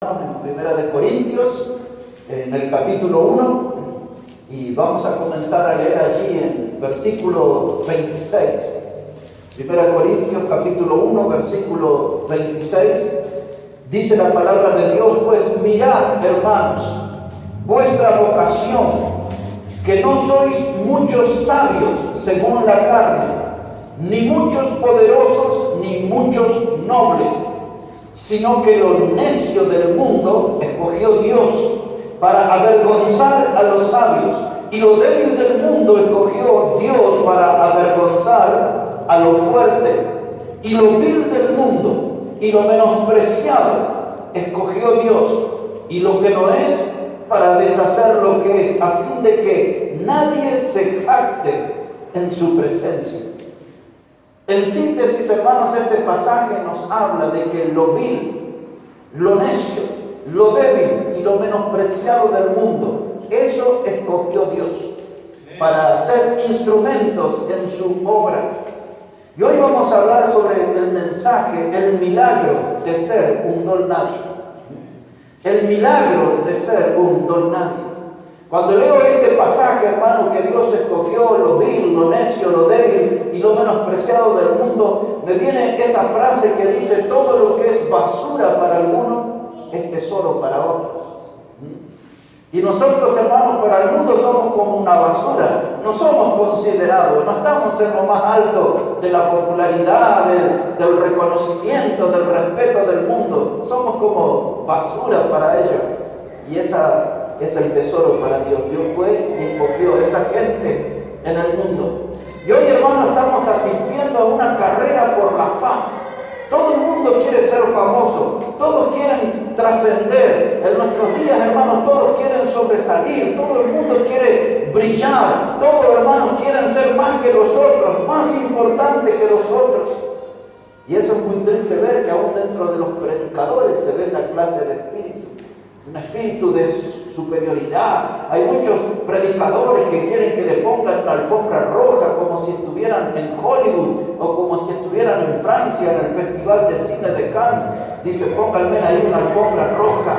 En Primera de Corintios, en el capítulo 1, y vamos a comenzar a leer allí en versículo 26. Primera Corintios, capítulo 1, versículo 26, dice la palabra de Dios: pues mirad, hermanos, vuestra vocación, que no sois muchos sabios según la carne, ni muchos poderosos, ni muchos nobles, sino que lo necio del mundo escogió Dios para avergonzar a los sabios, y lo débil del mundo escogió Dios para avergonzar a lo fuerte, y lo vil del mundo y lo menospreciado escogió Dios, y lo que no es, para deshacer lo que es, a fin de que nadie se jacte en su presencia. En síntesis, hermanos, este pasaje nos habla de que lo vil, lo necio, lo débil y lo menospreciado del mundo, eso escogió Dios para ser instrumentos en su obra. Y hoy vamos a hablar sobre el mensaje, el milagro de ser un don nadie. El milagro de ser un don nadie. Cuando leo este pasaje, hermano, que Dios escogió lo vil, lo necio, lo débil y lo menospreciado del mundo, me viene esa frase que dice: todo lo que es basura para alguno es tesoro para otros. Y nosotros, hermanos, para el mundo somos como una basura, no somos considerados, no estamos en lo más alto de la popularidad, del reconocimiento, del respeto del mundo, somos como basura para ellos. Y esa es el tesoro para Dios. Dios fue y escogió esa gente en el mundo. Y hoy, hermanos, estamos asistiendo a una carrera por la fama. Todo el mundo quiere ser famoso, todos quieren trascender. En nuestros días, hermanos, todos quieren sobresalir, todo el mundo quiere brillar, todos, hermanos, quieren ser más que los otros, más importantes que los otros. Y eso es muy triste ver que aún dentro de los predicadores se ve esa clase de espíritu. Un espíritu de superioridad. Hay muchos predicadores que quieren que le pongan una alfombra roja como si estuvieran en Hollywood o como si estuvieran en Francia en el Festival de Cine de Cannes. Dice: pónganme ahí una alfombra roja.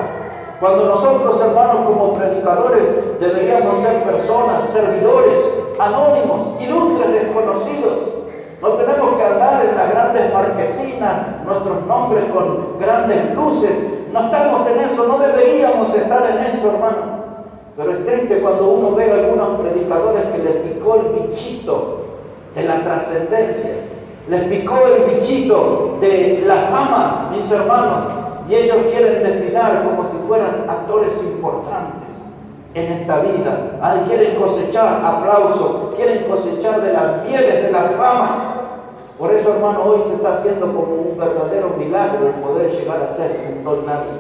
Cuando nosotros, hermanos, como predicadores deberíamos ser personas, servidores, anónimos, ilustres, desconocidos. No tenemos que andar en las grandes marquesinas, nuestros nombres con grandes luces. No estamos en eso, no deberíamos estar en eso, hermano. Pero es triste cuando uno ve a algunos predicadores que les picó el bichito de la trascendencia, les picó el bichito de la fama, mis hermanos, y ellos quieren desfilar como si fueran actores importantes en esta vida. Quieren cosechar aplausos, quieren cosechar de las mieles de la fama. Por eso, hermano, hoy se está haciendo como un verdadero milagro el poder llegar a ser un don nadie.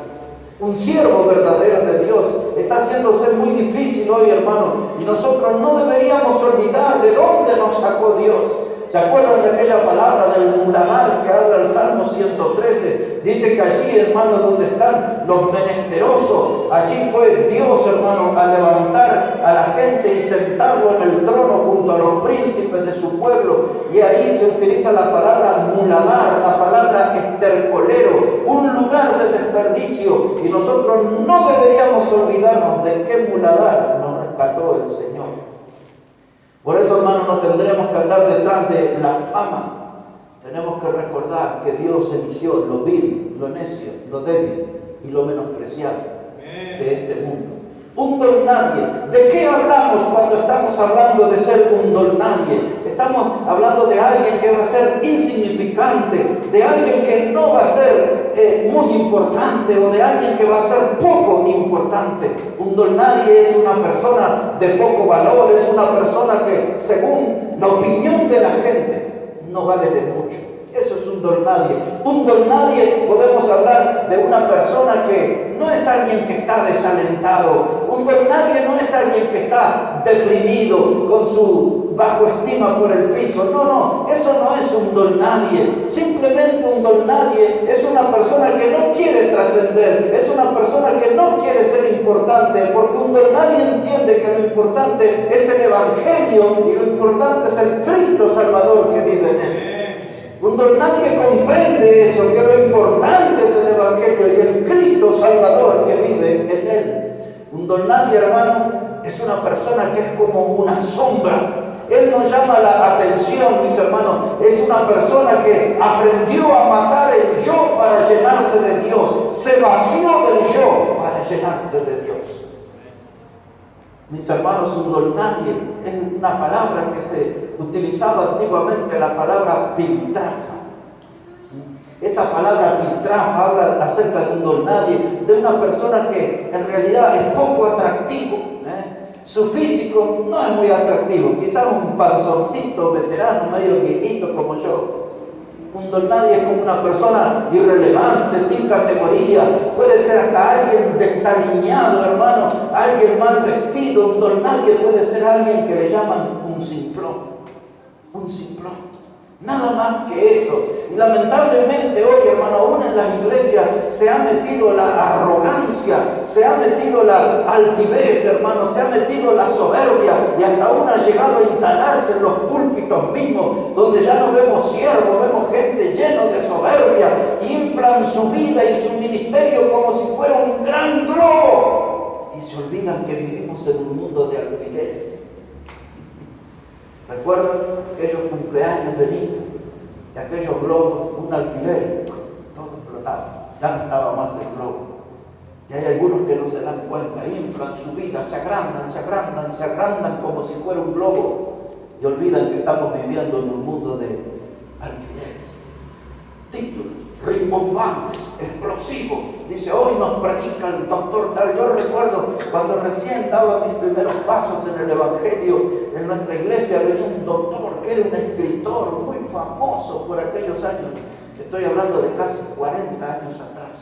Un siervo verdadero de Dios está haciéndose muy difícil hoy, hermano, y nosotros no deberíamos olvidar de dónde nos sacó Dios. ¿Se acuerdan de aquella palabra del muladar que habla el Salmo 113? Dice que allí, hermano, donde están los menesterosos, allí fue Dios, hermano, a levantar a la gente y sentarlo en el trono junto a los príncipes de su pueblo. Y ahí se utiliza la palabra muladar, la palabra estercolero, un lugar de desperdicio. Y nosotros no deberíamos olvidarnos de qué muladar nos rescató el Señor. Por eso, hermano, no tendremos que andar detrás de la fama. Tenemos que recordar que Dios eligió lo vil, lo necio, lo débil y lo menospreciado de este mundo. Un don nadie. ¿De qué hablamos cuando estamos hablando de ser un don nadie? Estamos hablando de alguien que va a ser insignificante, de alguien que no va a ser muy importante, o de alguien que va a ser poco importante. Un don nadie es una persona de poco valor, es una persona que, según la opinión de la gente, no vale de mucho. Eso es un don nadie. Un don nadie, podemos hablar de una persona que no es alguien que está desalentado. Un don nadie no es alguien que está deprimido, con su bajo estima por el piso. No, eso no es un don nadie. Simplemente un don nadie es una persona que no quiere trascender, es una persona que no quiere ser importante, porque un don nadie entiende que lo importante es el Evangelio y lo importante es el Cristo Salvador que vive en él. Un don nadie comprende eso, que lo importante es el Evangelio y el Cristo Salvador que vive en él. Un don nadie, hermano, es una persona que es como una sombra. Él no llama la atención, mis hermanos. Es una persona que aprendió a matar el yo para llenarse de Dios. Se vació del yo para llenarse de Dios. Mis hermanos, un don nadie es una palabra que se utilizaba antiguamente, la palabra piltrafa. Esa palabra piltrafa habla acerca de un don nadie, de una persona que en realidad es poco atractivo. Su físico no es muy atractivo, quizás un panzoncito veterano, medio viejito como yo. Un don nadie es como una persona irrelevante, sin categoría, puede ser hasta alguien desaliñado, hermano, alguien mal vestido. Un don nadie puede ser alguien que le llaman un simplón, nada más que eso. Y lamentablemente hoy, hermano, aún en las iglesias se ha metido la arrogancia, se ha metido la altivez, hermano, se ha metido la soberbia, y hasta aún ha llegado a instalarse en los púlpitos mismos, donde ya no vemos siervos, vemos gente llena de soberbia, inflan su vida y su ministerio como si fuera un gran globo, y se olvidan que vivimos en un mundo de alfileres. ¿Recuerdan aquellos cumpleaños de niños? Y aquellos globos, un alfiler, todo explotaba, ya no estaba más el globo. Y hay algunos que no se dan cuenta, inflan su vida, se agrandan como si fuera un globo, y olvidan que estamos viviendo en un mundo de alfileres. Títulos rimbombantes, explosivos. Dice, hoy nos predica el doctor tal. Yo recuerdo cuando recién daba mis primeros pasos en el Evangelio, en nuestra iglesia venía un doctor que era un escritor muy famoso por aquellos años. Estoy hablando de casi 40 años atrás.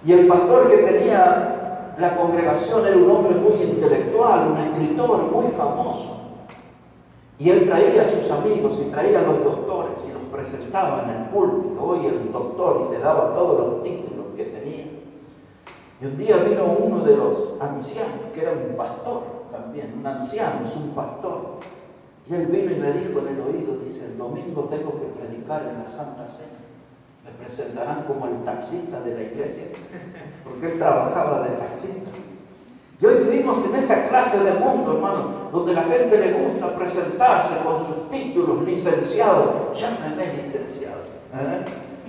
Y el pastor que tenía la congregación era un hombre muy intelectual, un escritor muy famoso. Y él traía a sus amigos y traía a los doctores y los presentaba en el púlpito. Hoy el doctor, y le daba todos los títulos que tenía. Y un día vino uno de los ancianos, que era un pastor también, un anciano, es un pastor. Y él vino y me dijo en el oído, dice, el domingo tengo que predicar en la Santa Cena. Me presentarán como el taxista de la iglesia, porque él trabajaba de taxista. Y hoy vivimos en esa clase de mundo, hermano, donde la gente le gusta presentarse con sus títulos, licenciado. Llámeme licenciado.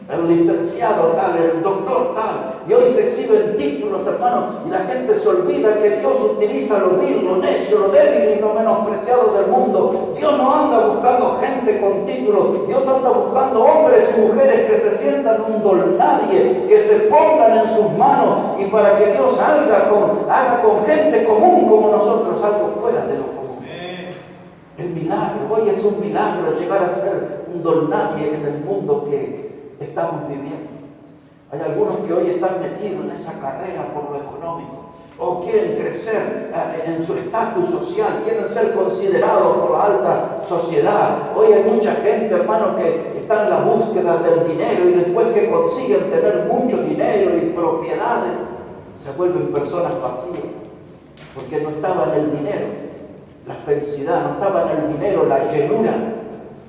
El licenciado tal, el doctor tal. Y hoy se exhiben títulos, hermano, y la gente se olvida que Dios utiliza lo vil, lo necio, lo débil y lo menospreciado del mundo. Dios no anda buscando gente con títulos. Dios anda buscando hombres y mujeres que se sientan un don nadie, que se pongan en sus manos, y para que Dios haga con gente común como nosotros algo fuera de lo común. El milagro, hoy es un milagro llegar a ser un don nadie en el mundo que estamos viviendo. Hay algunos que hoy están metidos en esa carrera por lo económico, o quieren crecer en su estatus social, quieren ser considerados por la alta sociedad. Hoy hay mucha gente, hermano, que está en la búsqueda del dinero, y después que consiguen tener mucho dinero y propiedades, se vuelven personas vacías, porque no estaba en el dinero la felicidad, no estaba en el dinero la llenura.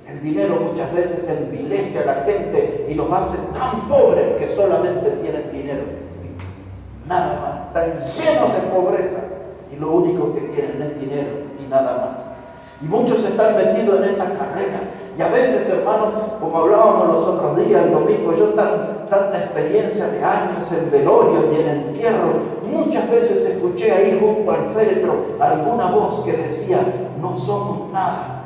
El dinero muchas veces envilece a la gente y los hace tan pobres que solamente tienen dinero. Nada más. Están llenos de pobreza y lo único que tienen es dinero y nada más. Y muchos están metidos en esa carrera. Y a veces, hermanos, como hablábamos los otros días, el domingo, yo tanta experiencia de años en velorios y en entierros, muchas veces escuché ahí junto al féretro alguna voz que decía, no somos nada.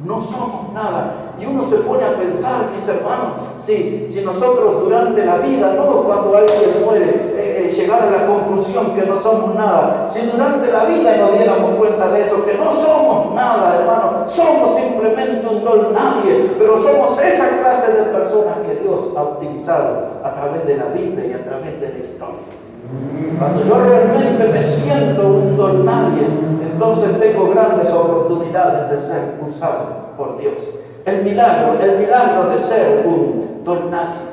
No somos nada. Y uno se pone a pensar, mis hermanos, si nosotros durante la vida, no cuando alguien muere, llegar a la conclusión que no somos nada, si durante la vida nos diéramos cuenta de eso, que no somos nada, hermano, somos simplemente un don nadie, pero somos esa clase de personas que Dios ha utilizado a través de la Biblia y a través de la historia. Cuando yo realmente me siento un don nadie, entonces tengo grandes oportunidades de ser usado por Dios. El milagro de ser un don nadie.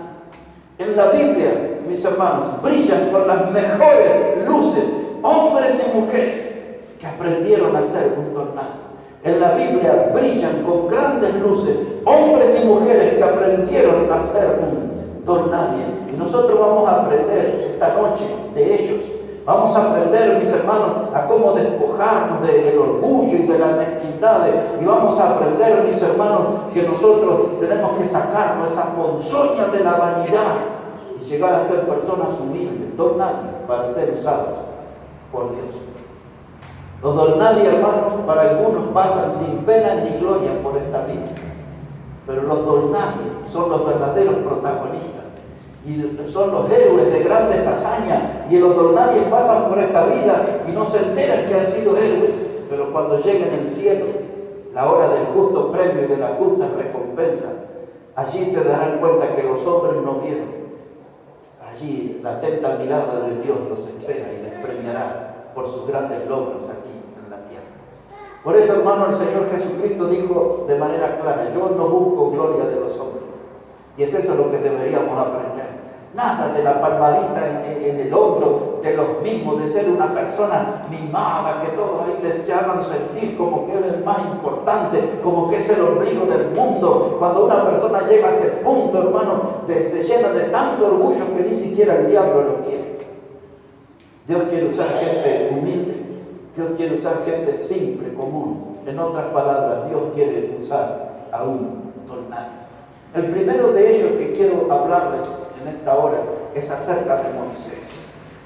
En la Biblia, mis hermanos, brillan con las mejores luces hombres y mujeres que aprendieron a ser un don nadie. En la Biblia brillan con grandes luces hombres y mujeres que aprendieron a ser un don nadie. Y nosotros vamos a aprender esta noche de ellos. Vamos a aprender, mis hermanos, a cómo despojarnos del orgullo y de las mezquindades. Y vamos a aprender, mis hermanos, que nosotros tenemos que sacarnos esa ponzoña de la vanidad y llegar a ser personas humildes, don nadie, para ser usados por Dios. Los don nadie, hermanos, para algunos pasan sin pena ni gloria por esta vida. Pero los don nadie son los verdaderos protagonistas. Y son los héroes de grandes hazañas. Y los don nadie pasan por esta vida y no se enteran que han sido héroes. Pero cuando lleguen al cielo, la hora del justo premio y de la justa recompensa, allí se darán cuenta que los hombres no vieron. Allí la atenta mirada de Dios los espera y les premiará por sus grandes logros aquí en la tierra. Por eso, hermano, el Señor Jesucristo dijo de manera clara: yo no busco gloria de los hombres. Y es eso lo que deberíamos aprender. Nada de la palmadita en el hombro de los mismos, de ser una persona mimada, que todos ahí se hagan sentir como que eres el más importante, como que es el ombligo del mundo. Cuando una persona llega a ese punto, hermano, se llena de tanto orgullo que ni siquiera el diablo lo quiere. Dios quiere usar gente humilde. Dios quiere usar gente simple, común. En otras palabras, Dios quiere usar a un don nadie. El primero de ellos que quiero hablarles en esta hora es acerca de Moisés.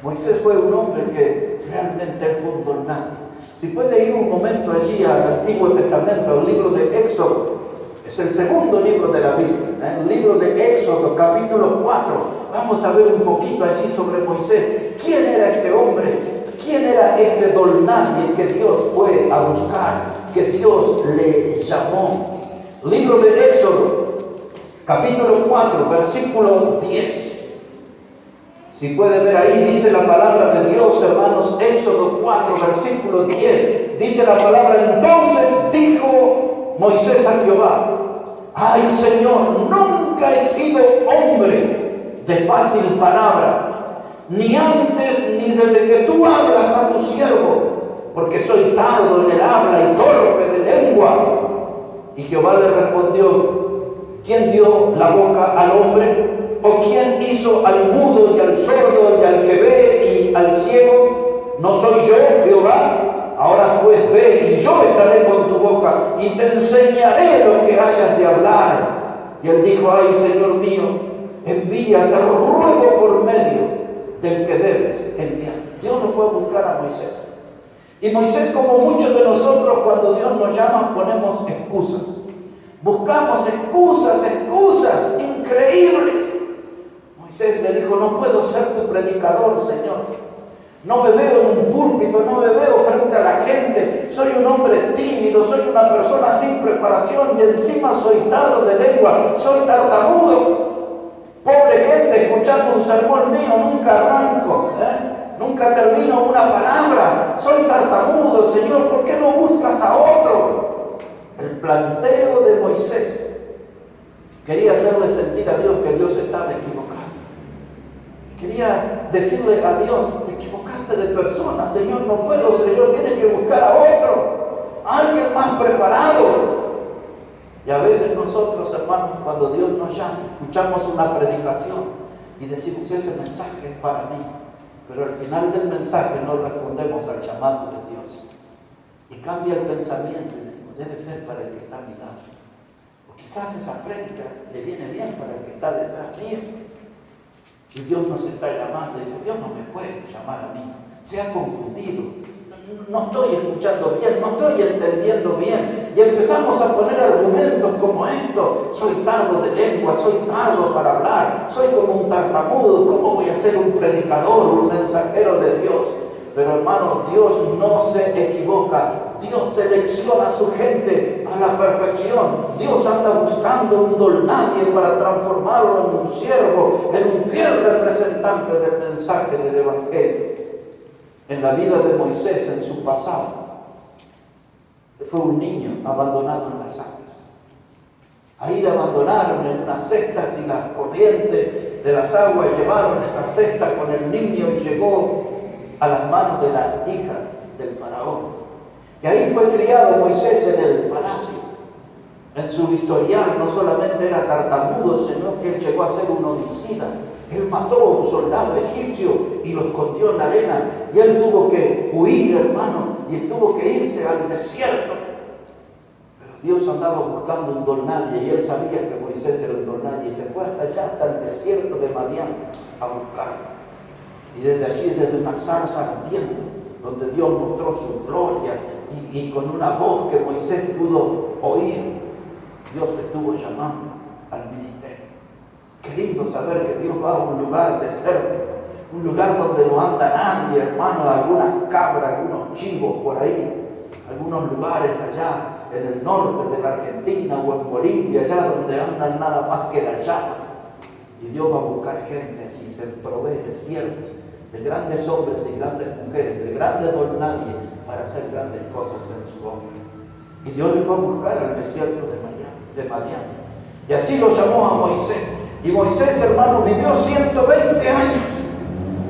Moisés fue un hombre que realmente fue un don nadie. Si puede ir un momento allí al Antiguo Testamento, al libro de Éxodo, es el segundo libro de la Biblia, el libro de Éxodo, capítulo 4. Vamos a ver un poquito allí sobre Moisés. ¿Quién era este hombre? ¿Quién era este don nadie que Dios fue a buscar, que Dios le llamó? Libro de Éxodo, capítulo 4, versículo 10. Si puede ver ahí, dice la palabra de Dios, hermanos, Éxodo 4, versículo 10. Dice la palabra: entonces dijo Moisés a Jehová: ay, Señor, nunca he sido hombre de fácil palabra, ni antes ni desde que tú hablas a tu siervo, porque soy tardo en el habla y torpe de lengua. Y Jehová le respondió: ¿quién dio la boca al hombre? ¿O quién hizo al mudo y al sordo y al que ve y al ciego? ¿No soy yo, Jehová? Ahora pues ve, y yo estaré con tu boca y te enseñaré lo que hayas de hablar. Y él dijo: ay, Señor mío, envía, te ruego, por medio del que debes enviar. Dios no fue a buscar a Moisés. Y Moisés, como muchos de nosotros, cuando Dios nos llama, ponemos excusas. Buscamos excusas increíbles. Moisés le dijo: no puedo ser tu predicador, Señor. No me veo en un púlpito, no me veo frente a la gente. Soy un hombre tímido, soy una persona sin preparación y encima soy tardo de lengua, soy tartamudo. Pobre gente, escuchando un sermón mío, nunca arranco, nunca termino una palabra. Soy tartamudo, Señor, ¿por qué no buscas a otro? El planteo de Moisés quería hacerle sentir a Dios que Dios estaba equivocado. Quería decirle a Dios: te equivocaste de persona, Señor, no puedo, Señor, tienes que buscar a otro, a alguien más preparado. Y a veces nosotros, hermanos, cuando Dios nos llama, escuchamos una predicación y decimos: ese mensaje es para mí. Pero al final del mensaje no respondemos al llamado de Dios. Y cambia el pensamiento y decimos: debe ser para el que está a mi lado. O quizás esa prédica le viene bien para el que está detrás mío. Y Dios nos está llamando y dice: Dios no me puede llamar a mí. Se ha confundido. No estoy escuchando bien, no estoy entendiendo bien. Y empezamos a poner argumentos como esto: soy tardo de lengua, soy tardo para hablar, soy como un tartamudo, ¿cómo voy a ser un predicador, un mensajero de Dios? Pero hermano, Dios no se equivoca. Dios selecciona a su gente a la perfección. Dios anda buscando un don nadie para transformarlo en un siervo, en un fiel representante del mensaje del Evangelio. En la vida de Moisés, en su pasado, fue un niño abandonado en las aguas. Ahí le abandonaron en unas cestas y las corrientes de las aguas llevaron esa cesta con el niño y llegó a las manos de la hija del faraón. Y ahí fue criado Moisés en el palacio. En su historial no solamente era tartamudo, sino que él llegó a ser un homicida. Él mató a un soldado egipcio y lo escondió en la arena. Y él tuvo que huir, hermano, y tuvo que irse al desierto. Pero Dios andaba buscando un don nadie y él sabía que Moisés era un don nadie. Y se fue hasta allá, hasta el desierto de Madián, a buscarlo. Y desde allí, desde una zarza ardiente, donde Dios mostró su gloria y con una voz que Moisés pudo oír, Dios le estuvo llamando al ministerio. Qué lindo saber que Dios va a un lugar desértico, un lugar donde no anda nadie, hermano, algunas cabras, algunos chivos por ahí, algunos lugares allá en el norte de la Argentina o en Bolivia, allá donde andan nada más que las llamas. Y Dios va a buscar gente allí, se provee desiertos, de grandes hombres y grandes mujeres, de grandes don nadie, para hacer grandes cosas en su obra. Y Dios le fue a buscar al desierto de Madián. Y así lo llamó a Moisés. Y Moisés, hermano, vivió 120 años.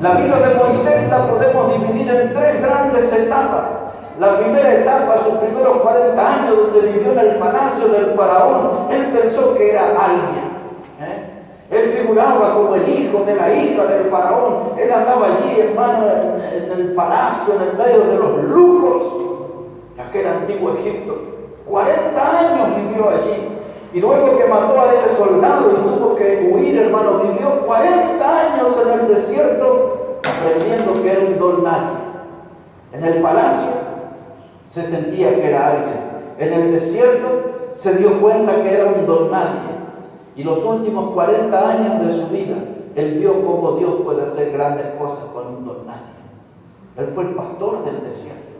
La vida de Moisés la podemos dividir en 3 grandes etapas. La primera etapa, sus primeros 40 años, donde vivió en el palacio del faraón, él pensó que era alguien. Él figuraba como el hijo de la hija del faraón. Él andaba allí, hermano, en el palacio, en el medio de los lujos de aquel antiguo Egipto. 40 años vivió allí. Y luego que mató a ese soldado y tuvo que huir, hermano, vivió 40 años en el desierto aprendiendo que era un don nadie. En el palacio se sentía que era alguien. En el desierto se dio cuenta que era un don nadie. Y los últimos 40 años de su vida, él vio cómo Dios puede hacer grandes cosas con un don nadie. Él fue el pastor del desierto.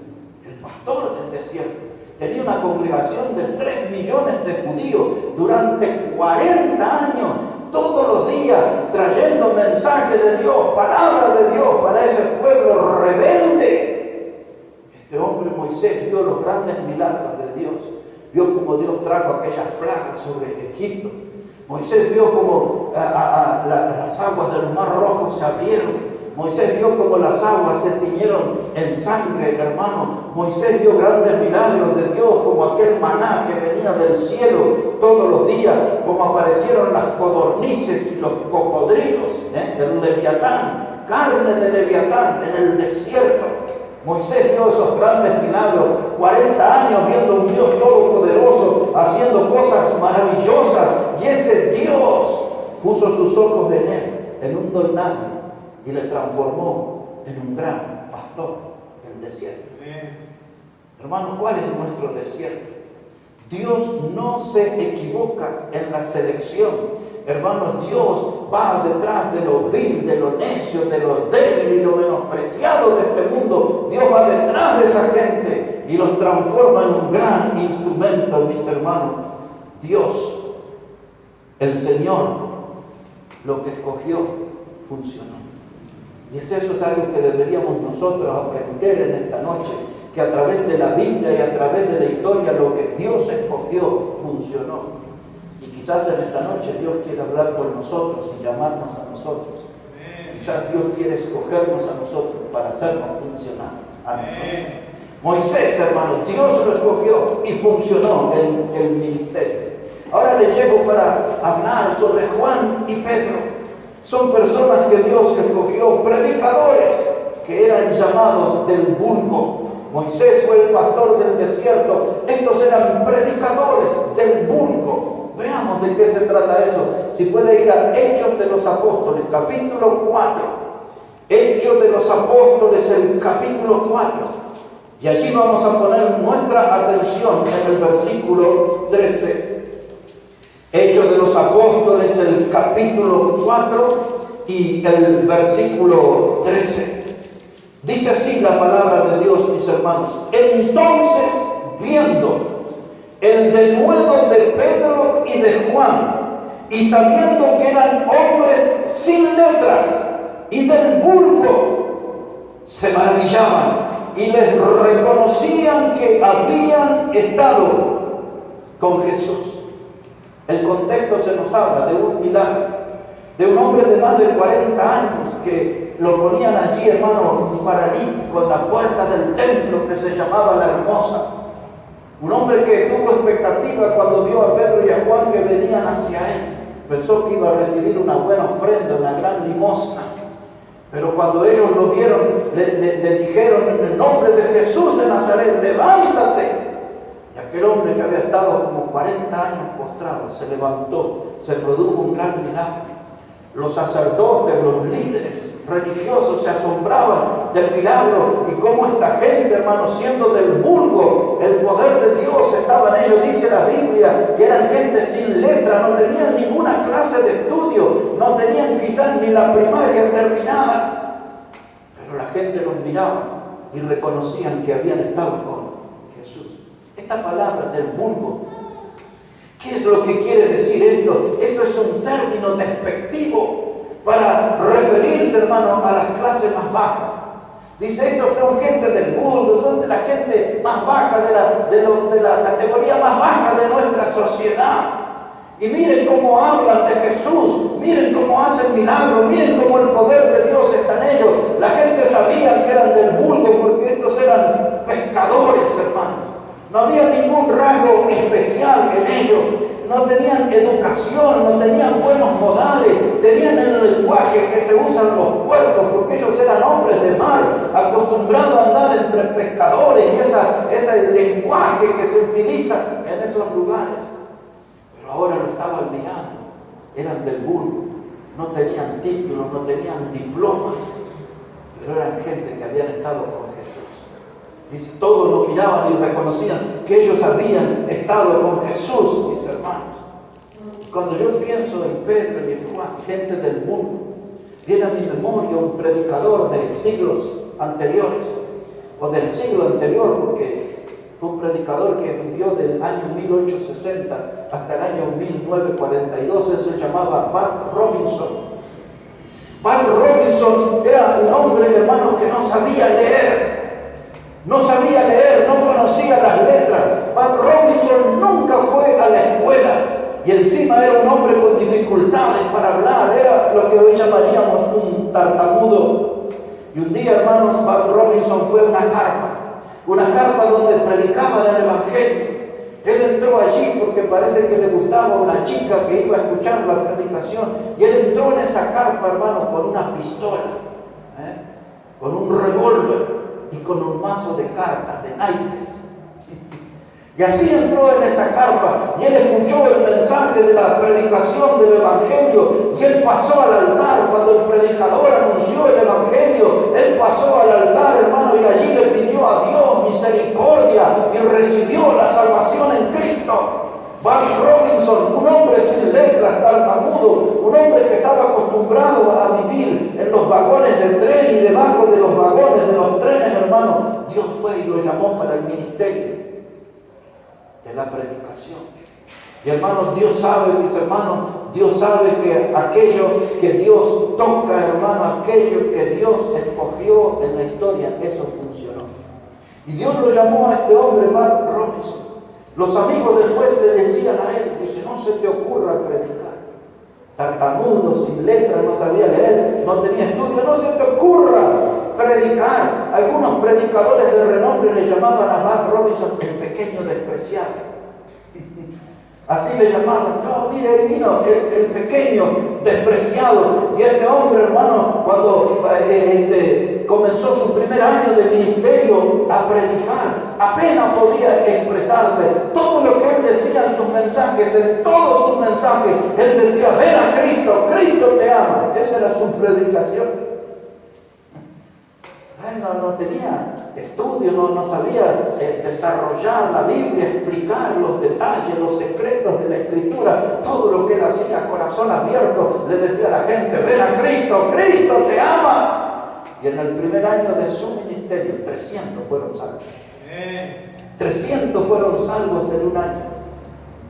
El pastor del desierto. Tenía una congregación de 3 millones de judíos durante 40 años, todos los días, trayendo mensajes de Dios, palabras de Dios para ese pueblo rebelde. Este hombre Moisés vio los grandes milagros de Dios. Vio cómo Dios trajo aquellas plagas sobre Egipto. Moisés vio cómo las aguas del Mar Rojo se abrieron. Moisés vio cómo las aguas se tiñeron en sangre, hermano. Moisés vio grandes milagros de Dios, como aquel maná que venía del cielo todos los días, como aparecieron las codornices y los cocodrilos, del leviatán, carne de leviatán en el desierto. Moisés vio esos grandes milagros, 40 años viendo a un Dios todopoderoso, haciendo cosas maravillosas, y ese Dios puso sus ojos en él, en un don nadie, y le transformó en un gran pastor del desierto. Hermano, ¿cuál es nuestro desierto? Dios no se equivoca en la selección. Hermano, Dios va detrás de lo vil, de lo necio, de lo débil y lo menospreciado de este mundo. Dios va detrás de esa gente y los transforma en un gran instrumento, mis hermanos. Dios, el Señor, lo que escogió, funcionó. Y eso es algo que deberíamos nosotros aprender en esta noche, que a través de la Biblia y a través de la historia, lo que Dios escogió, funcionó. Y quizás en esta noche Dios quiere hablar con nosotros y llamarnos a nosotros. Quizás Dios quiere escogernos a nosotros para hacernos funcionar a nosotros. Moisés, hermano, Dios lo escogió y funcionó en el ministerio. Ahora les llevo para hablar sobre Juan y Pedro. Son personas que Dios escogió, predicadores, que eran llamados del vulgo. Moisés fue el pastor del desierto. Estos eran predicadores del vulgo. Veamos de qué se trata eso. Si puede ir a Hechos de los Apóstoles, capítulo 4. Hechos de los Apóstoles, el capítulo 4. Y allí vamos a poner nuestra atención en el versículo 13. Hechos de los Apóstoles, el capítulo 4 y el versículo 13. Dice así la palabra de Dios, mis hermanos. Entonces, viendo el denuedo de Pedro y de Juan, y sabiendo que eran hombres sin letras y del vulgo, se maravillaban y les reconocían que habían estado con Jesús. El contexto se nos habla de un milagro, de un hombre de más de 40 años que lo ponían allí, hermano, un paralítico en la puerta del templo que se llamaba La Hermosa. Un hombre que tuvo expectativa cuando vio a Pedro y a Juan que venían hacia él. Pensó que iba a recibir una buena ofrenda, una gran limosna. Pero cuando ellos lo vieron, le dijeron en el nombre de Jesús de Nazaret, levántate. Y aquel hombre que había estado como 40 años postrado, se levantó, se produjo un gran milagro. Los sacerdotes, los líderes religiosos se asombraban del milagro y cómo esta gente, hermano, siendo del vulgo, el poder de Dios estaba en ellos. Dice la Biblia que eran gente sin letra, no tenían ninguna clase de estudio, no tenían quizás ni la primaria terminada. Pero la gente los miraba y reconocían que habían estado con Jesús. Esta palabra del vulgo, ¿qué es lo que quiere decir esto? Eso es un término despectivo para referirse, hermano, a las clases más bajas. Dice, estos son gente del mundo, son de la gente más baja, de la categoría más baja de nuestra sociedad. Y miren cómo hablan de Jesús, miren cómo hacen milagros, miren cómo el poder de Dios está en ellos. La gente sabía que eran del vulgo porque estos eran pescadores, hermano. No había ningún rasgo especial en ellos. No tenían educación, no tenían buenos modales, tenían el lenguaje que se usa en los puertos, porque ellos eran hombres de mar, acostumbrados a andar entre pescadores y ese lenguaje que se utiliza en esos lugares. Pero ahora lo estaban mirando, eran del vulgo, no tenían títulos, no tenían diplomas, pero eran gente que habían estado con Jesús. Dice, todos lo miraban y reconocían que ellos habían estado con Jesús, mis hermanos. Cuando yo pienso en Pedro y en Juan, gente del mundo, viene a mi memoria un predicador de siglos anteriores, o del siglo anterior, porque fue un predicador que vivió del año 1860 hasta el año 1942, él se llamaba Bart Robinson. Bart Robinson era un hombre, hermanos, que no sabía leer. No sabía leer, no conocía las letras. Bart Robinson nunca fue a la escuela y encima era un hombre con dificultades para hablar, era lo que hoy llamaríamos un tartamudo. Y un día, hermanos, Bart Robinson fue a una carpa donde predicaban el Evangelio. Él entró allí porque parece que le gustaba una chica que iba a escuchar la predicación, y él entró en esa carpa, hermanos, con una pistola, con un revólver y con un mazo de cartas, de naipes. Y así entró en esa carpa y él escuchó el mensaje de la predicación del Evangelio y él pasó al altar. Cuando el predicador anunció el Evangelio, él pasó al altar, hermano, y allí le pidió a Dios misericordia y recibió la salvación en Cristo. Bart Robinson, un hombre sin letras, tartamudo, un hombre que estaba acostumbrado a vivir en los vagones de tren y debajo de los vagones de los trenes, hermano, Dios fue y lo llamó para el ministerio de la predicación. Y hermanos, Dios sabe, mis hermanos, Dios sabe que aquello que Dios toca, hermano, aquello que Dios escogió en la historia, eso funcionó. Y Dios lo llamó a este hombre, Bart Robinson. Los amigos después le decían a él, dice, no se te ocurra predicar. Tartamudo, sin letra, no sabía leer, no tenía estudio, no se te ocurra predicar. Algunos predicadores de renombre le llamaban a Bart Robinson el pequeño despreciado. Así le llamaban. No, mire, ahí vino el pequeño despreciado. Y este hombre, hermano, cuando comenzó su primer año de ministerio a predicar, apenas podía expresarse. Todo lo que él decía en sus mensajes, en todos sus mensajes, él decía, ven a Cristo, Cristo te ama. Esa era su predicación. Él no tenía estudio, no sabía desarrollar la Biblia, explicar los detalles, los secretos de la Escritura. Todo lo que él hacía a corazón abierto, le decía a la gente, ven a Cristo, Cristo te ama. Y en el primer año de su ministerio, 300 fueron salvos. 300 fueron salvos en un año.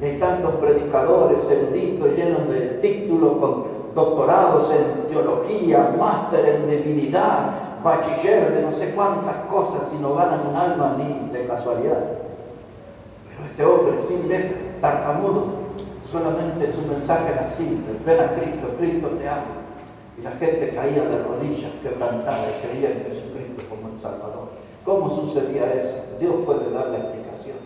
Y hay tantos predicadores, eruditos, llenos de títulos, con doctorados en teología, máster en divinidad, bachiller de no sé cuántas cosas, y no ganan un alma ni de casualidad. Pero este hombre sin letra, tartamudo, solamente su mensaje era simple, ven a Cristo, Cristo te ama. Y Y la gente caía de rodillas, quebrantada, y creía en Jesucristo como el Salvador. ¿Cómo sucedía eso? Dios puede dar la explicación.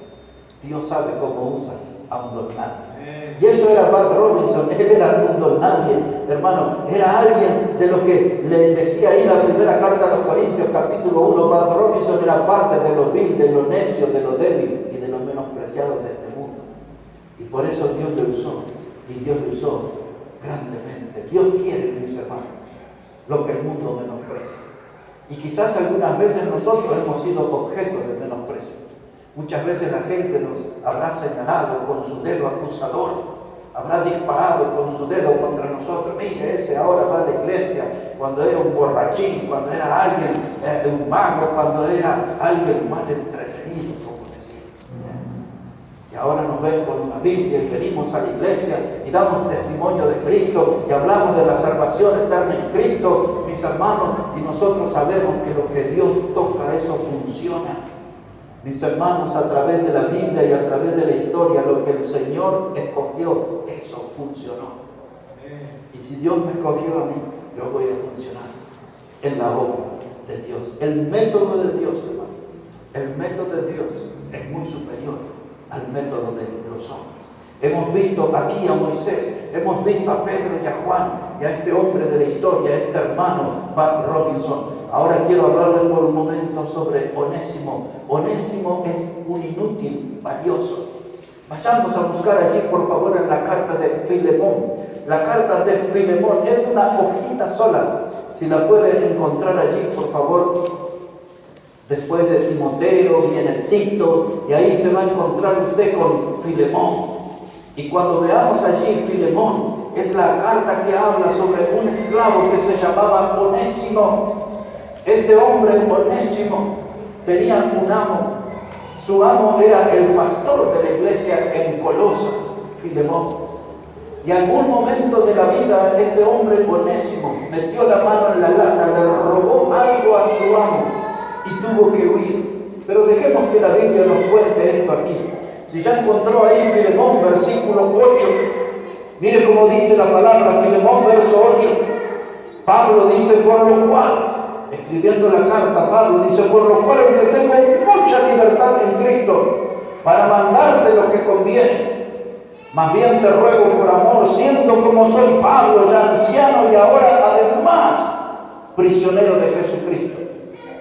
Dios sabe cómo usa a un don nadie. Y eso era Pat Robinson. Él era un don nadie, hermano. Era alguien de lo que le decía ahí la primera carta a los Corintios, capítulo 1. Pat Robinson era parte de lo vil, de lo necio, de lo débil y de lo menospreciado de este mundo. Y por eso Dios le usó. Y Dios le usó grandemente. Dios quiere, mis hermanos, lo que el mundo menosprecia. Y quizás algunas veces nosotros hemos sido objeto de menosprecio. Muchas veces la gente nos habrá señalado con su dedo acusador, habrá disparado con su dedo contra nosotros. Mire, ese ahora va a la iglesia cuando era un borrachín, cuando era alguien, un vago, cuando era alguien mal entretenido, como decía. Y ahora nos ven con una Biblia y venimos a la iglesia y damos testimonio de Cristo y hablamos de la salvación eterna en Cristo, mis hermanos, y nosotros sabemos que lo que Dios toca, eso funciona. Mis hermanos, a través de la Biblia y a través de la historia, lo que el Señor escogió, eso funcionó. Y si Dios me escogió a mí, yo voy a funcionar en la obra de Dios. El método de Dios, hermano, el método de Dios es muy superior al método de los hombres. Hemos visto aquí a Moisés, hemos visto a Pedro y a Juan y a este hombre de la historia, a este hermano Pat Robinson. Ahora quiero hablarles por un momento sobre Onésimo. Onésimo es un inútil valioso. Vayamos a buscar allí, por favor, en la carta de Filemón. La carta de Filemón es una hojita sola. Si la pueden encontrar allí, por favor. Después de Timoteo viene Tito, y ahí se va a encontrar usted con Filemón. Y cuando veamos allí Filemón, es la carta que habla sobre un esclavo que se llamaba Onésimo. Este hombre Onésimo tenía un amo. Su amo era el pastor de la iglesia en Colosas, Filemón. Y en algún momento de la vida, este hombre Onésimo metió la mano en la lata, le robó algo a su amo y tuvo que huir. Pero dejemos que la Biblia nos cuente esto aquí. Si ya encontró ahí Filemón, versículo 8, mire cómo dice la palabra, Filemón, verso 8. Pablo dice, por lo cual, escribiendo la carta, Pablo dice, por lo cual, aunque tengo mucha libertad en Cristo para mandarte lo que conviene, más bien te ruego por amor, siendo como soy Pablo, ya anciano y ahora además prisionero de Jesucristo.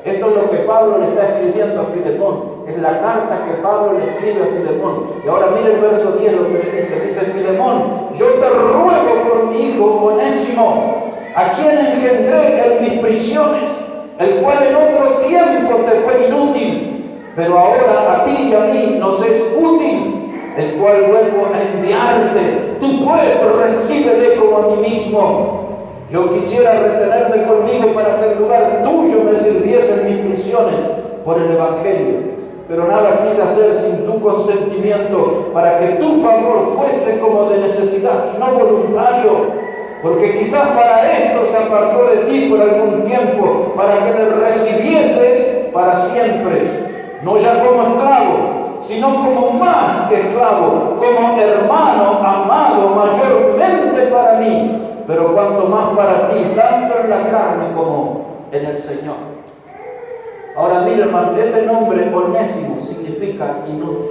Esto es lo que Pablo le está escribiendo a Filemón. Es la carta que Pablo le escribe a Filemón. Y ahora mire el verso 10 lo que le dice. Dice, Filemón, yo te ruego por mi hijo Onésimo, a quien engendré en mis prisiones, el cual en otro tiempo te fue inútil, pero ahora a ti y a mí nos es útil, el cual vuelvo a enviarte. Tú pues recíbele como a mí mismo. Yo quisiera retenerte conmigo para que en lugar tuyo me sirviese en mis prisiones por el Evangelio. Pero nada quise hacer sin tu consentimiento, para que tu favor fuese como de necesidad, sino voluntario. Porque quizás para esto se apartó de ti por algún tiempo, para que le recibieses para siempre. No ya como esclavo, sino como más que esclavo, como hermano amado mayormente para mí, pero cuanto más para ti, tanto en la carne como en el Señor. Ahora mire, hermano, ese nombre Onésimo significa inútil.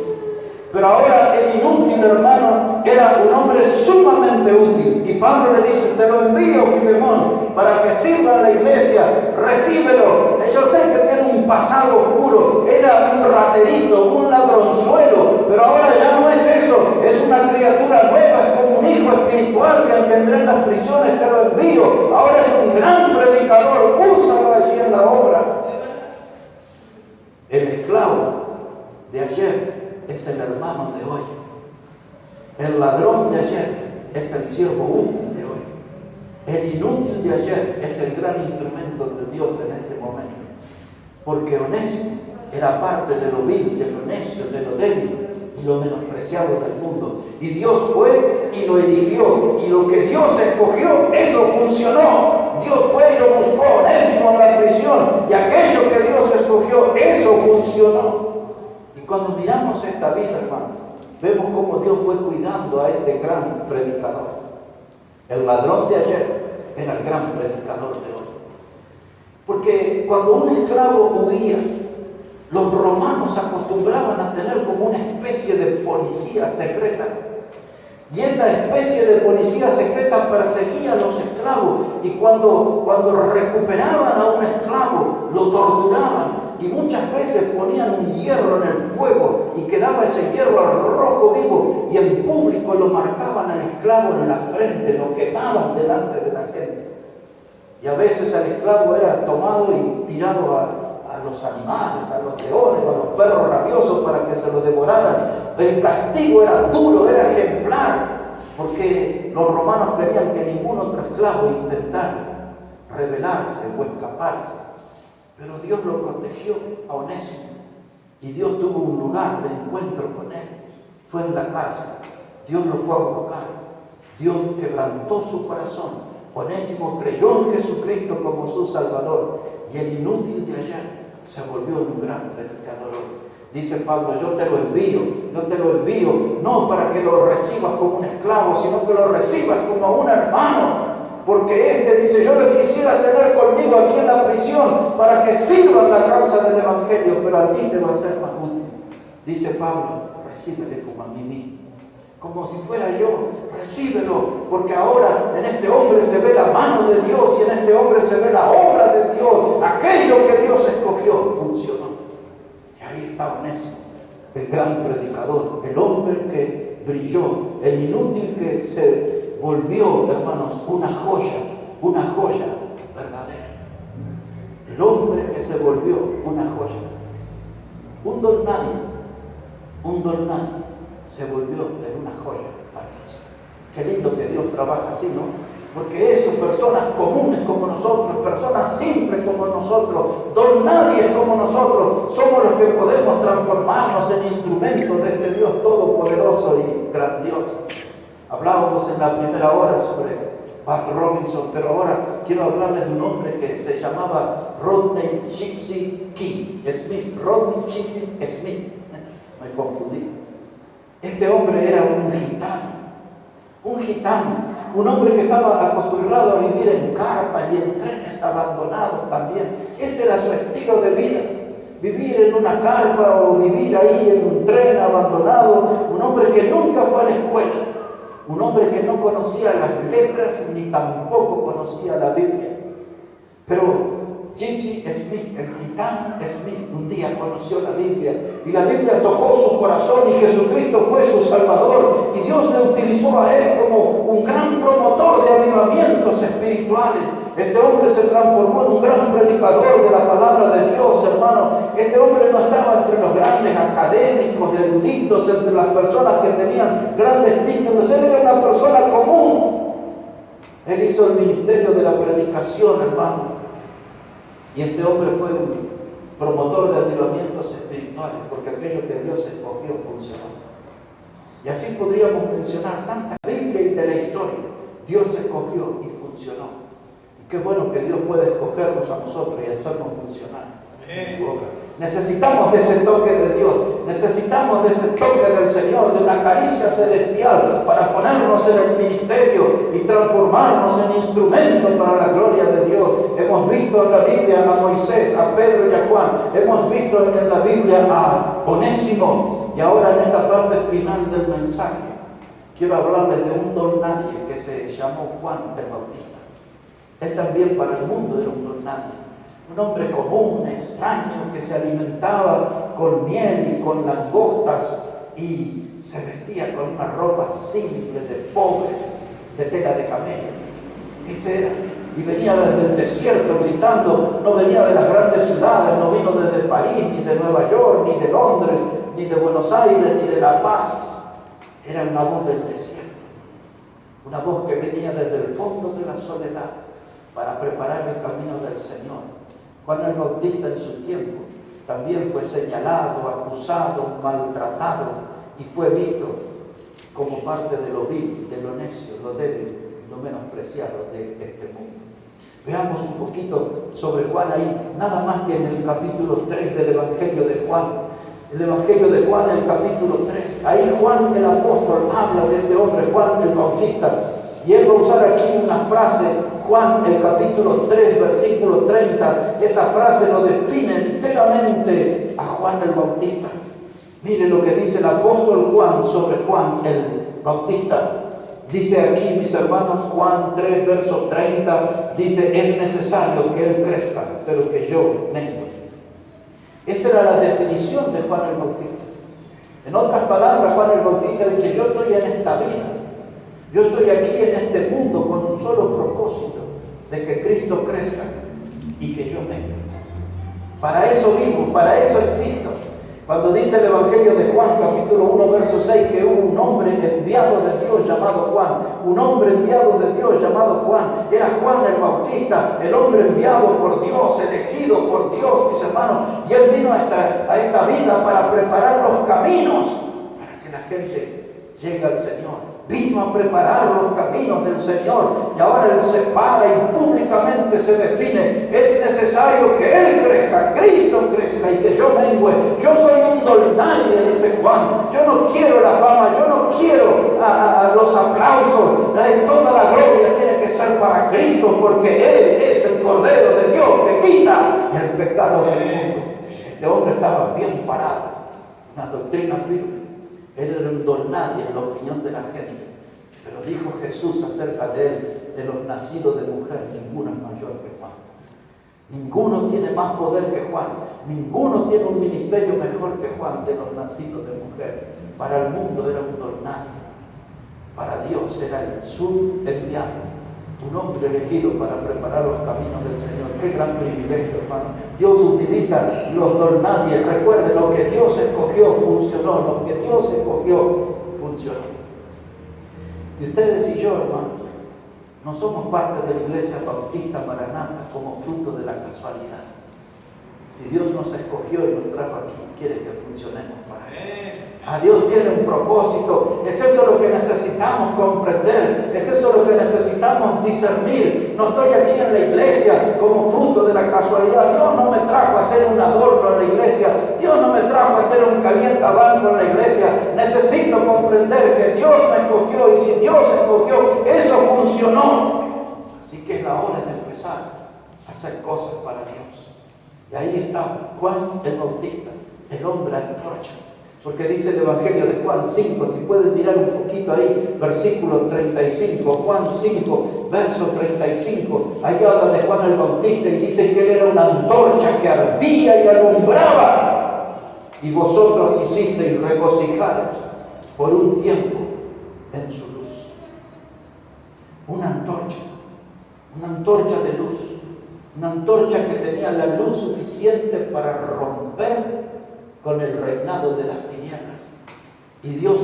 Pero ahora el inútil, hermano, era un hombre sumamente útil. Y Pablo le dice, te lo envío, Filemón, para que sirva a la iglesia, recíbelo. Yo sé que tiene un pasado oscuro, era un raterito, un ladronzuelo, pero ahora ya no es eso, es una criatura nueva, es como un hijo espiritual que engendré en las prisiones, te lo envío. Ahora es un gran predicador, úsalo allí en la obra. El esclavo de ayer es el hermano de hoy. El ladrón de ayer es el siervo útil de hoy. El inútil de ayer es el gran instrumento de Dios en este momento. Porque Onésimo era parte de lo vil, de lo necio, de lo débil y lo menospreciado del mundo. Y Dios fue y lo eligió. Y lo que Dios escogió, eso funcionó. Dios fue y lo buscó, Onésimo en la prisión. Y aquello que Dios escogió, eso funcionó. Y cuando miramos esta vida, hermano, vemos cómo Dios fue cuidando a este gran predicador. El ladrón de ayer era el gran predicador de hoy. Porque cuando un esclavo huía, los romanos acostumbraban a tener como una especie de policía secreta. Y esa especie de policía secreta perseguía a los esclavos. Y cuando recuperaban a un esclavo, lo torturaban. Y muchas veces ponían un hierro en el fuego y quedaba ese hierro al rojo vivo. Y en público lo marcaban al esclavo en la frente, lo quemaban delante de la gente. Y a veces el esclavo era tomado y tirado a los animales, a los leones, a los perros rabiosos para que se lo devoraran. El castigo era duro, era ejemplar, porque los romanos querían que ningún otro esclavo intentara rebelarse o escaparse. Pero Dios lo protegió a Onésimo y Dios tuvo un lugar de encuentro con él. Fue en la cárcel. Dios lo fue a buscar. Dios quebrantó su corazón. Onésimo creyó en Jesucristo como su Salvador y el inútil de allá se volvió en un gran predicador. Dice Pablo, yo te lo envío no para que lo recibas como un esclavo, sino que lo recibas como un hermano. Porque dice, yo lo quisiera tener conmigo aquí en la prisión para que sirva en la causa del Evangelio, pero a ti te va a ser más útil. Dice Pablo, recíbele como a mí mismo. Como si fuera yo, recíbelo, porque ahora en este hombre se ve la mano de Dios y en este hombre se ve la obra de Dios. Aquello que Dios escogió funcionó. Y ahí está Onésimo, el gran predicador, el hombre que brilló, el inútil que se volvió, hermanos, una joya verdadera. El hombre que se volvió una joya. Un don nadie se volvió en una joya para Dios. Qué lindo que Dios trabaja así, ¿no? Porque eso, personas comunes como nosotros, personas simples como nosotros, don nadie como nosotros, somos los que podemos transformarnos en instrumentos de este Dios todopoderoso y grandioso. Hablábamos en la primera hora sobre Pat Robinson, pero ahora quiero hablarles de un hombre que se llamaba Rodney Gypsy King Smith. Rodney Gypsy Smith. Me confundí. Este hombre era un gitano, un hombre que estaba acostumbrado a vivir en carpas y en trenes abandonados también. Ese era su estilo de vida, vivir en una carpa o vivir ahí en un tren abandonado. Un hombre que nunca fue a la escuela, un hombre que no conocía las letras ni tampoco conocía la Biblia. Pero Gypsy Smith, el gitano Smith, un día conoció la Biblia y la Biblia tocó su corazón y Jesucristo fue su Salvador y Dios le utilizó a él como un gran promotor de avivamientos espirituales. Este hombre se transformó en un gran predicador de la palabra de Dios, hermano. Este hombre no estaba entre los grandes académicos, eruditos, entre las personas que tenían grandes títulos. Él era una persona común. Él hizo el ministerio de la predicación, hermano. Y este hombre fue un promotor de avivamientos espirituales, porque aquello que Dios escogió funcionó. Y así podríamos mencionar tanta Biblia y de la historia. Dios escogió y funcionó. Y qué bueno que Dios puede escogernos a nosotros y hacernos funcionar en su obra. Necesitamos de ese toque de Dios, necesitamos de ese toque del Señor, de una caricia celestial para ponernos en el ministerio y transformarnos en instrumentos para la gloria de Dios. Hemos visto en la Biblia a Moisés, a Pedro y a Juan, hemos visto en la Biblia a Onésimo y ahora en esta parte final del mensaje quiero hablarles de un don nadie que se llamó Juan el Bautista. Él también para el mundo era un don nadie. Un hombre común, extraño, que se alimentaba con miel y con langostas y se vestía con una ropa simple de pobre, de tela de camello. Ese era. Y venía desde el desierto gritando, no venía de las grandes ciudades, no vino desde París, ni de Nueva York, ni de Londres, ni de Buenos Aires, ni de La Paz. Era una voz del desierto. Una voz que venía desde el fondo de la soledad para preparar el camino del Señor. Juan el Bautista en su tiempo también fue señalado, acusado, maltratado y fue visto como parte de lo vil, de lo necio, lo débil, lo menospreciado de este mundo. Veamos un poquito sobre Juan ahí, nada más que en el capítulo 3 del Evangelio de Juan. El Evangelio de Juan, el capítulo 3. Ahí Juan el apóstol habla de este hombre, Juan el Bautista. Y él va a usar aquí una frase, Juan, el capítulo 3, versículo 30, esa frase lo define enteramente a Juan el Bautista. Mire lo que dice el apóstol Juan sobre Juan el Bautista. Dice aquí, mis hermanos, Juan 3, verso 30, dice, es necesario que Él crezca, pero que yo mengue. Esa era la definición de Juan el Bautista. En otras palabras, Juan el Bautista dice, yo estoy en esta vida, yo estoy aquí en este mundo con un solo propósito, de que Cristo crezca y que yo mengue. Para eso vivo, para eso existo. Cuando dice el Evangelio de Juan, capítulo 1, verso 6, que hubo un hombre enviado de Dios llamado Juan, un hombre enviado de Dios llamado Juan, era Juan el Bautista, el hombre enviado por Dios, elegido por Dios, mis hermanos, y él vino a esta vida para preparar los caminos para que la gente llegue al Señor. Vino a preparar los caminos del Señor y ahora Él se para y públicamente se define. Es necesario que Él crezca, Cristo crezca y que yo mengüe. Yo soy un don nadie, dice Juan. Yo no quiero la fama, yo no quiero los aplausos. Toda la gloria tiene que ser para Cristo porque Él es el Cordero de Dios que quita el pecado del mundo. Este hombre estaba bien parado, una doctrina firme. Él era un don nadie en la opinión de la gente. Pero dijo Jesús acerca de él, de los nacidos de mujer, ninguno es mayor que Juan. Ninguno tiene más poder que Juan. Ninguno tiene un ministerio mejor que Juan de los nacidos de mujer. Para el mundo era un don nadie. Para Dios era el subenviado. Un hombre elegido para preparar los caminos del Señor. Qué gran privilegio, hermano. Dios utiliza los don nadie. Recuerden, lo que Dios escogió funcionó. Lo que Dios escogió funcionó. Y ustedes y yo, hermanos, no somos parte de la Iglesia Bautista Maranata como fruto de la casualidad. Si Dios nos escogió y nos trajo aquí, quiere que funcionemos para Él. A Dios tiene un propósito. Es eso lo que necesitamos comprender. Es eso lo que necesitamos discernir. No estoy aquí en la iglesia como fruto de la casualidad. Dios no me trajo a ser un adorno en la iglesia. Dios no me trajo a ser un calientabanco en la iglesia. Necesito comprender que Dios me escogió y si Dios escogió, eso funcionó. Así que es la hora de empezar a hacer cosas para Dios. Y ahí está Juan el Bautista, el hombre antorcha. Porque dice el Evangelio de Juan 5, si puedes mirar un poquito ahí, versículo 35, Juan 5, verso 35, ahí habla de Juan el Bautista y dice que él era una antorcha que ardía y alumbraba. Y vosotros quisisteis regocijaros por un tiempo en su luz. Una antorcha de luz, una antorcha que tenía la luz suficiente para romper con el reinado de las tinieblas. Y Dios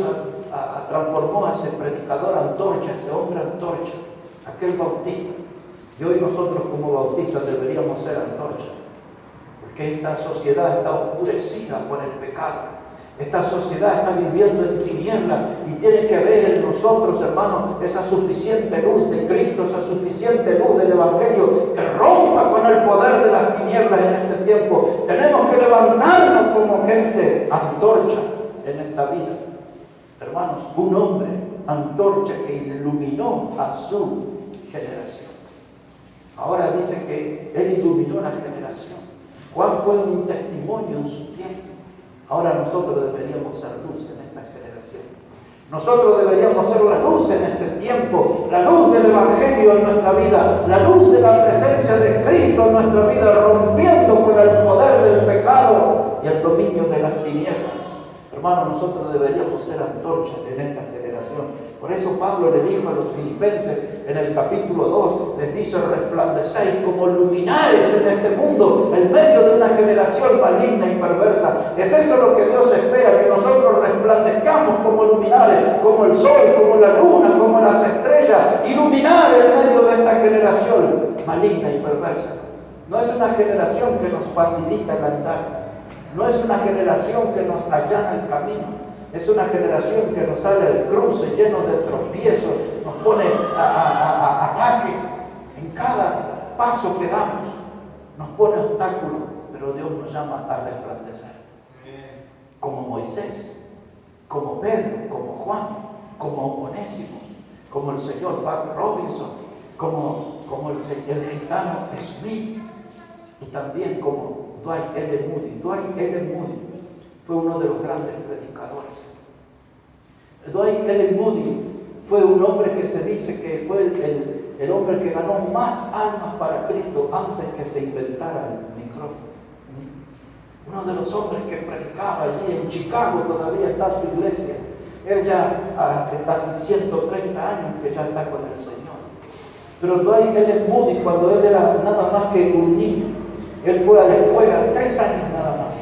transformó a ese predicador antorcha, ese hombre antorcha, aquel bautista. Y hoy nosotros como bautistas deberíamos ser antorcha, porque esta sociedad está oscurecida por el pecado. Esta sociedad está viviendo en tinieblas y tiene que ver en nosotros, hermanos, esa suficiente luz de Cristo, esa suficiente luz del Evangelio que rompa con el poder de las tinieblas en este tiempo. Tenemos que levantarnos como gente antorcha en esta vida. Hermanos, un hombre antorcha que iluminó a su generación. Ahora dice que él iluminó la generación. Juan fue un testimonio en su tiempo. Ahora nosotros deberíamos ser luz en esta generación. Nosotros deberíamos ser la luz en este tiempo, la luz del Evangelio en nuestra vida, la luz de la presencia de Cristo en nuestra vida, rompiendo con el poder del pecado y el dominio de las tinieblas. Hermanos, nosotros deberíamos ser antorchas en esta generación. Por eso Pablo le dijo a los filipenses en el capítulo 2, les dice: resplandecéis como luminares en este mundo, en medio de una generación maligna y perversa. Es eso lo que Dios espera, que nosotros resplandezcamos como luminares, como el sol, como la luna, como las estrellas, iluminar en medio de esta generación maligna y perversa. No es una generación que nos facilita el andar, no es una generación que nos allana el camino. Es una generación que nos sale al cruce lleno de tropiezos, nos pone ataques en cada paso que damos, nos pone obstáculos, pero Dios nos llama a resplandecer. Como Moisés, como Pedro, como Juan, como Onésimo, como el señor Pat Robinson, como como el gitano Smith y también como Dwight L. Moody. Dwight L. Moody fue uno de los grandes predicadores. Dwight L. Moody fue un hombre que se dice que fue el hombre que ganó más almas para Cristo antes que se inventara el micrófono. Uno de los hombres que predicaba allí en Chicago, todavía está su iglesia. Él ya hace casi 130 años que ya está con el Señor. Pero Dwight L. Moody, cuando él era nada más que un niño, él fue a la escuela 3 años nada más.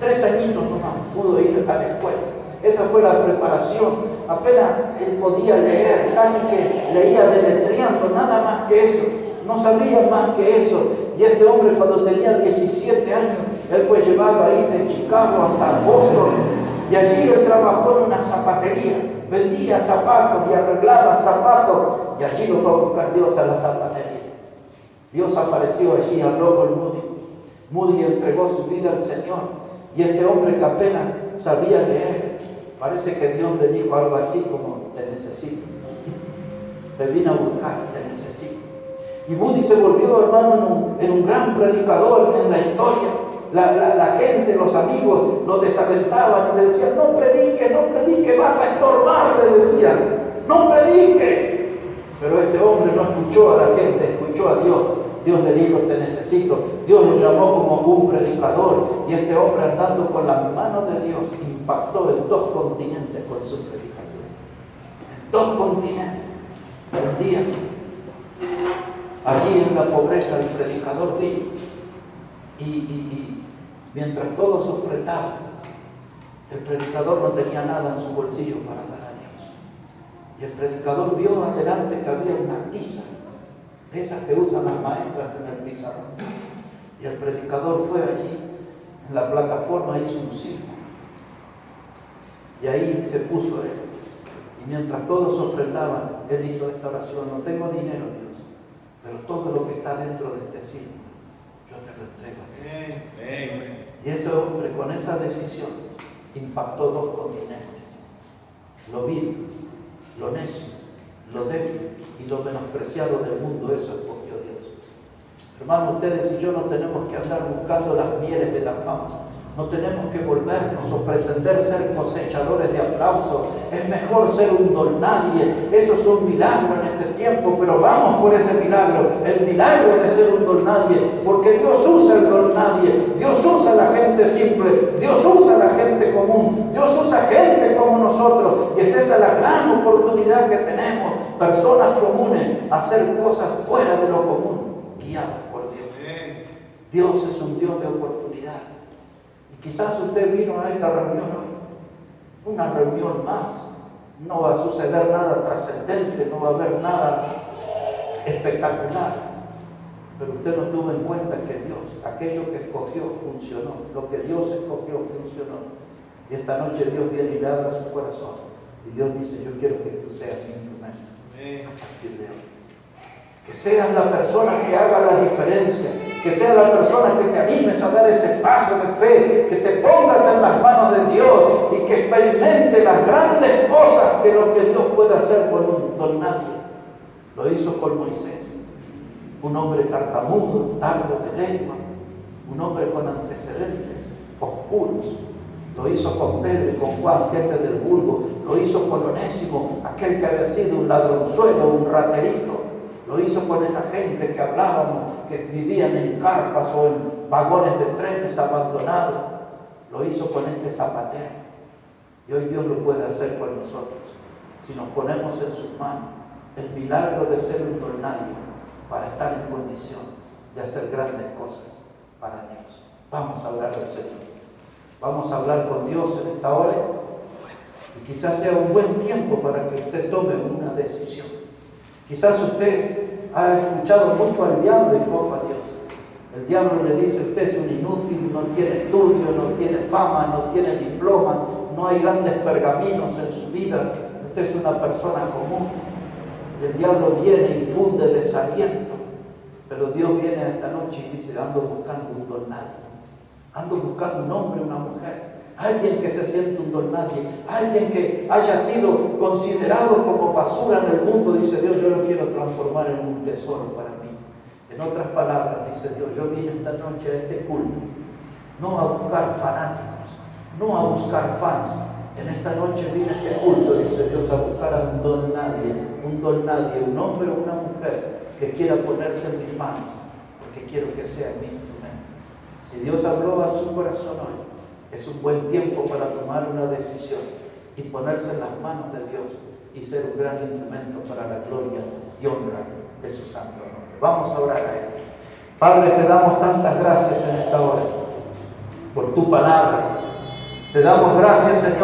3 añitos nomás pudo ir a la escuela. Esa fue la preparación. Apenas él podía leer, casi que leía deletreando, nada más que eso. No sabía más que eso. Y este hombre, cuando tenía 17 años, él fue llevado ahí de Chicago hasta Boston. Y allí él trabajó en una zapatería. Vendía zapatos y arreglaba zapatos. Y allí lo fue a buscar Dios a la zapatería. Dios apareció allí, habló con Moody. Moody entregó su vida al Señor. Y este hombre que apenas sabía leer, parece que Dios le dijo algo así como: te necesito. Te vine a buscar, te necesito. Y Moody se volvió, hermano, en un gran predicador en la historia. La gente, los amigos, lo desalentaban y le decían: no prediques, vas a estorbar, le decían. No prediques. Pero este hombre no escuchó a la gente, escuchó a Dios. Dios le dijo: te necesito. Dios lo llamó como un predicador. Y este hombre, andando con la mano de Dios, impactó en 2 continentes con su predicación. En 2 continentes. Un día, allí en la pobreza, el predicador vino. Y mientras todos ofrendaban, el predicador no tenía nada en su bolsillo para dar a Dios. Y el predicador vio adelante que había una tiza, de esas que usan las maestras en el pizarrón. Y el predicador fue allí, en la plataforma, hizo un círculo. Y ahí se puso él. Y mientras todos ofrendaban, él hizo esta oración: no tengo dinero, Dios, pero todo lo que está dentro de este círculo, yo te lo entrego a ti. Y ese hombre, con esa decisión, impactó 2 continentes. Lo vil, lo necio, lo débil y lo menospreciado del mundo, eso escogió Dios. Hermanos, ustedes y yo no tenemos que andar buscando las mieles de la fama. No tenemos que volvernos o pretender ser cosechadores de aplausos. Es mejor ser un don nadie. Eso es un milagro en este tiempo, pero vamos por ese milagro. El milagro de ser un don nadie, porque Dios usa el don nadie. Dios usa a la gente simple. Dios usa a la gente común. Dios usa gente como nosotros. Y es esa la gran oportunidad que tenemos, personas comunes, hacer cosas fuera de lo común, guiadas por Dios. Dios es un Dios de oportunidad. Quizás usted vino a esta reunión hoy, una reunión más. No va a suceder nada trascendente, no va a haber nada espectacular. Pero usted no tuvo en cuenta que Dios, aquello que escogió, funcionó. Lo que Dios escogió, funcionó. Y esta noche Dios viene y le habla a su corazón. Y Dios dice: yo quiero que tú seas mi instrumento a partir de hoy. Que seas la persona que haga la diferencia. Que seas la persona que te animes a dar ese paso de fe. Que te pongas en las manos de Dios y que experimente las grandes cosas que lo que Dios puede hacer con un don nadie. Lo hizo con Moisés. Un hombre tartamudo, tardo de lengua. Un hombre con antecedentes oscuros. Lo hizo con Pedro y con Juan, gente del vulgo. Lo hizo con Onésimo, aquel que había sido un ladronzuelo, un raterito. Lo hizo con esa gente que hablábamos, que vivían en carpas o en vagones de trenes abandonados. Lo hizo con este zapatero. Y hoy Dios lo puede hacer con nosotros. Si nos ponemos en sus manos, el milagro de ser un don nadie para estar en condición de hacer grandes cosas para Dios. Vamos a hablar del Señor. Vamos a hablar con Dios en esta hora. Y quizás sea un buen tiempo para que usted tome una decisión. Quizás usted ha escuchado mucho al diablo y poco a Dios. El diablo le dice: usted es un inútil, no tiene estudio, no tiene fama, no tiene diploma, no hay grandes pergaminos en su vida, usted es una persona común. Y el diablo viene e infunde desaliento. Pero Dios viene esta noche y dice: ando buscando un don nadie. Ando buscando un hombre, una mujer alguien que se siente un don nadie, alguien que haya sido considerado como basura en el mundo, dice Dios, yo lo quiero transformar en un tesoro para mí. En otras palabras, dice Dios, yo vine esta noche a este culto, no a buscar fanáticos, no a buscar fans. En esta noche vine a este culto, dice Dios, a buscar a un don nadie, un hombre o una mujer que quiera ponerse en mis manos, porque quiero que sea mi instrumento. Si Dios habló a su corazón hoy, es un buen tiempo para tomar una decisión y ponerse en las manos de Dios y ser un gran instrumento para la gloria y honra de su santo nombre. Vamos a orar a Él. Padre, te damos tantas gracias en esta hora por tu palabra. Te damos gracias, Señor.